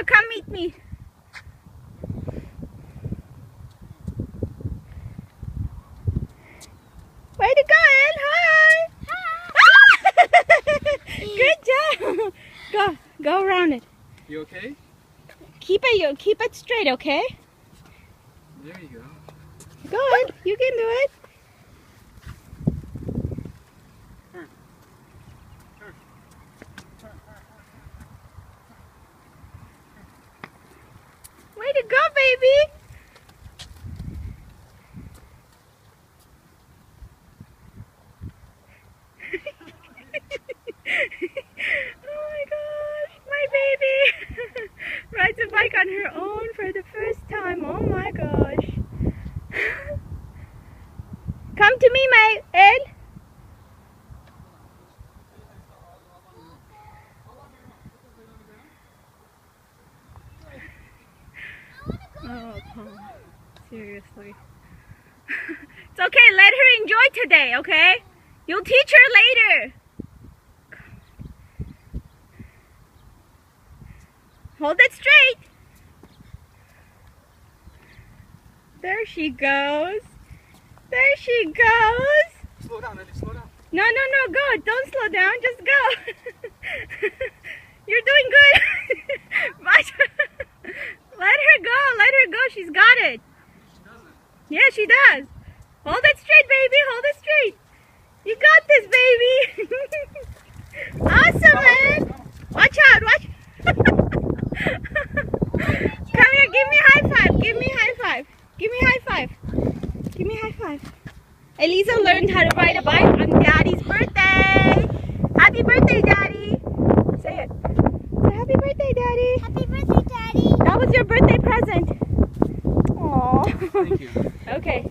Now come meet me. Way to go, Ann. Hi. Good job. Go around it. You okay? Keep it straight, okay? There you go. Go on. You can do it. Way to go, baby. Oh my gosh, my baby rides a bike on her own for the first time. Oh my gosh. Come to me, my Ed. Oh, Paul. Seriously. It's okay, let her enjoy today, okay? You'll teach her later. Hold it straight. There she goes. There she goes. Slow down, Eddie, slow down. No, go. Don't slow down, just go. You're doing good. Let her go. She's got it. She doesn't. Yeah, she does. Hold it straight, baby. Hold it straight. You got this, baby. Awesome, man. Watch out. Watch. Come here. Give me a high five. Give me a high five. Give me a high five. Give me a high five. Elisa learned how to ride a bike on Daddy's birthday. Happy birthday, Daddy. Say it. Say happy birthday, Daddy. Happy birthday, Daddy. That was your birthday present. Aww. Thank you. Okay.